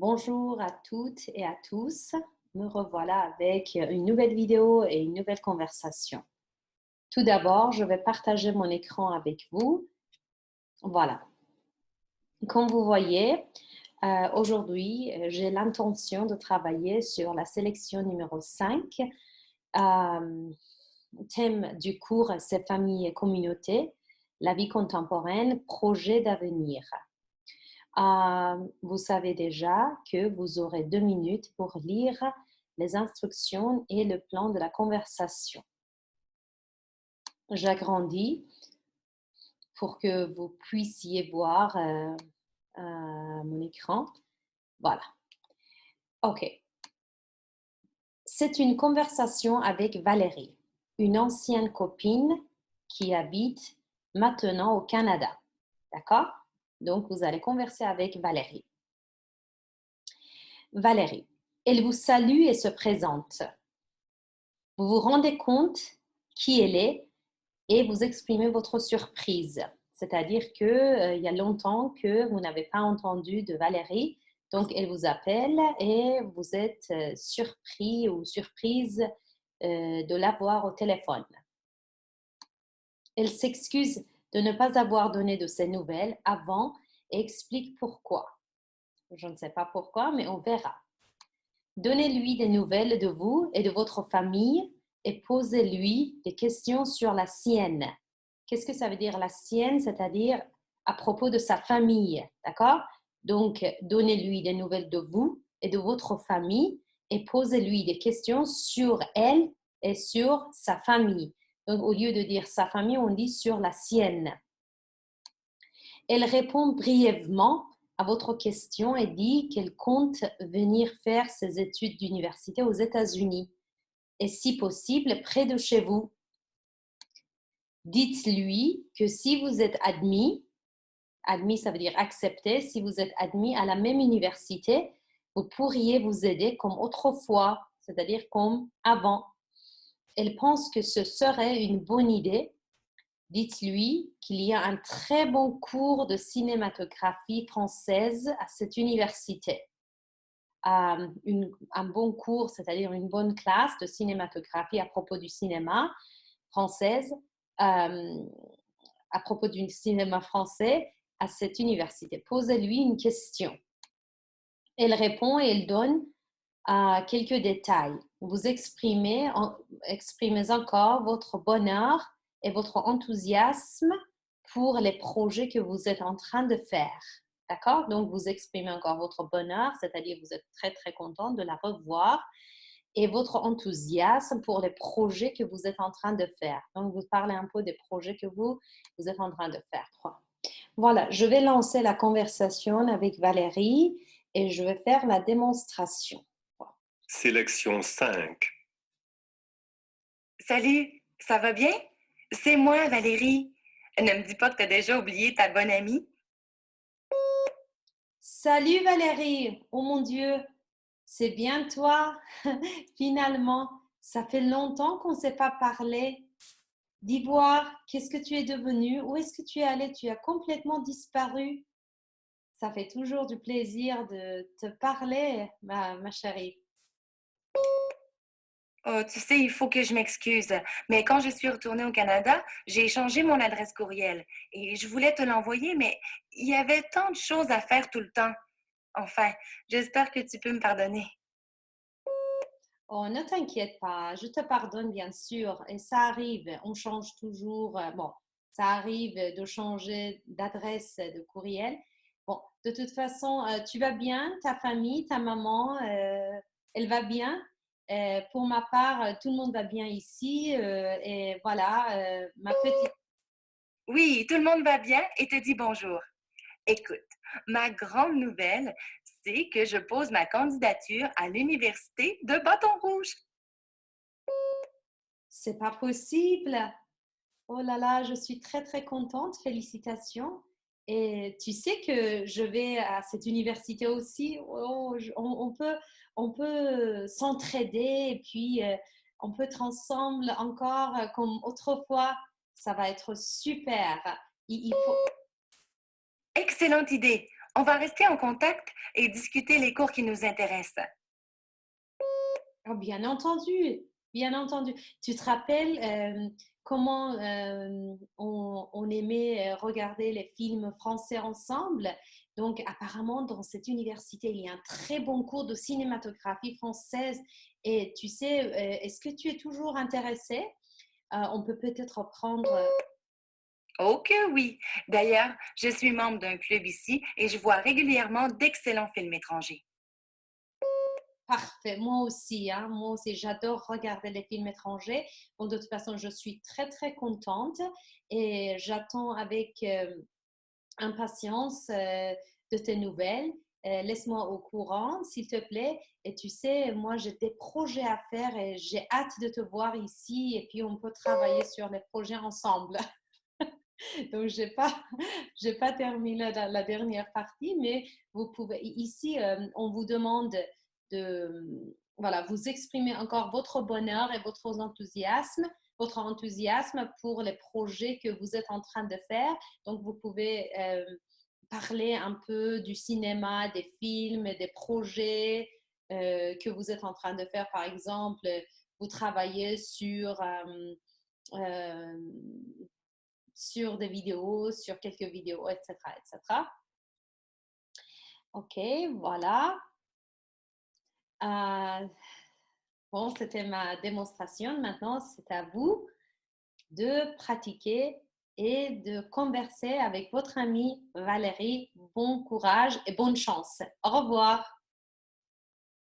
Bonjour à toutes et à tous. Me revoilà avec une nouvelle vidéo et une nouvelle conversation. Tout d'abord, je vais partager mon écran avec vous. Voilà. Comme vous voyez, aujourd'hui, j'ai l'intention de travailler sur la sélection numéro 5. Thème du cours, c'est famille et communauté, la vie contemporaine, projet d'avenir. Vous savez déjà que vous aurez 2 minutes pour lire les instructions et le plan de la conversation. J'agrandis pour que vous puissiez voir mon écran. Voilà. OK. C'est une conversation avec Valérie, une ancienne copine qui habite maintenant au Canada. D'accord? Donc, vous allez converser avec Valérie. Valérie, elle vous salue et se présente. Vous vous rendez compte qui elle est et vous exprimez votre surprise. C'est-à-dire qu'il y a longtemps que vous n'avez pas entendu de Valérie, donc elle vous appelle et vous êtes surpris ou surprise de la voir au téléphone. Elle s'excuse de ne pas avoir donné de ses nouvelles avant et explique pourquoi. Je ne sais pas pourquoi, mais on verra. Donnez-lui des nouvelles de vous et de votre famille et posez-lui des questions sur la sienne. Qu'est-ce que ça veut dire la sienne? C'est-à-dire à propos de sa famille, d'accord? Donc, donnez-lui des nouvelles de vous et de votre famille et posez-lui des questions sur elle et sur sa famille. Donc, au lieu de dire sa famille, on dit sur la sienne. Elle répond brièvement à votre question et dit qu'elle compte venir faire ses études d'université aux États-Unis et si possible près de chez vous. Dites-lui que si vous êtes admis ça veut dire accepté, si vous êtes admis à la même université, vous pourriez vous aider comme autrefois, c'est-à-dire comme avant. Elle pense que ce serait une bonne idée. Dites-lui qu'il y a un très bon cours de cinématographie française à cette université. Un bon cours, c'est-à-dire une bonne classe de cinématographie à propos du cinéma française, à propos du cinéma français à cette université. Posez-lui une question. Elle répond et elle donne quelques détails. Vous exprimez encore votre bonheur et votre enthousiasme pour les projets que vous êtes en train de faire. D'accord? Donc, vous exprimez encore votre bonheur, c'est-à-dire vous êtes très, très content de la revoir et votre enthousiasme pour les projets que vous êtes en train de faire. Donc, vous parlez un peu des projets que vous êtes en train de faire. Voilà, je vais lancer la conversation avec Valérie et je vais faire la démonstration. Sélection 5. Salut, ça va bien? C'est moi, Valérie. Ne me dis pas que tu as déjà oublié ta bonne amie. Salut Valérie! Oh mon Dieu, c'est bien toi? Finalement, ça fait longtemps qu'on ne s'est pas parlé. Dis voir, qu'est-ce que tu es devenue? Où est-ce que tu es allée? Tu as complètement disparu. Ça fait toujours du plaisir de te parler, ma chérie. Oh, tu sais, il faut que je m'excuse. Mais quand je suis retournée au Canada, j'ai changé mon adresse courriel et je voulais te l'envoyer, mais il y avait tant de choses à faire tout le temps. Enfin, j'espère que tu peux me pardonner. Oh, ne t'inquiète pas, je te pardonne bien sûr. Et ça arrive, on change toujours. Bon, ça arrive de changer d'adresse de courriel. Bon, de toute façon, tu vas bien, ta famille, ta maman, elle va bien. Pour ma part, tout le monde va bien ici. Et voilà, ma petite. Oui, tout le monde va bien et te dit bonjour. Écoute, ma grande nouvelle, c'est que je pose ma candidature à l'Université de Bâton Rouge. C'est pas possible. Oh là là, je suis très très contente. Félicitations. Et tu sais que je vais à cette université aussi. Oh, on peut s'entraider et puis on peut être ensemble encore comme autrefois. Ça va être super. Il faut. Excellente idée. On va rester en contact et discuter les cours qui nous intéressent. Oh, bien entendu, bien entendu. Tu te rappelles comment on aimait regarder les films français ensemble? Donc, apparemment, dans cette université, il y a un très bon cours de cinématographie française. Et tu sais, est-ce que tu es toujours intéressé? On peut peut-être prendre. Oh que oui! D'ailleurs, je suis membre d'un club ici et je vois régulièrement d'excellents films étrangers. Parfait, moi aussi, hein, moi aussi, j'adore regarder les films étrangers. Bon, de toute façon, je suis très, très contente et j'attends avec impatience de tes nouvelles. Laisse-moi au courant, s'il te plaît. Et tu sais, moi, j'ai des projets à faire et j'ai hâte de te voir ici et puis on peut travailler sur les projets ensemble. Donc, j'ai pas terminé la dernière partie, mais vous pouvez, ici, on vous demande de, voilà, vous exprimer encore votre bonheur et votre enthousiasme pour les projets que vous êtes en train de faire. Donc, vous pouvez parler un peu du cinéma, des films, des projets que vous êtes en train de faire. Par exemple, vous travaillez euh, sur des vidéos, sur quelques vidéos, etc., etc. Ok, voilà. Euh, bon, c'était ma démonstration. Maintenant, c'est à vous de pratiquer et de converser avec votre amie Valérie. Bon courage et bonne chance. Au revoir.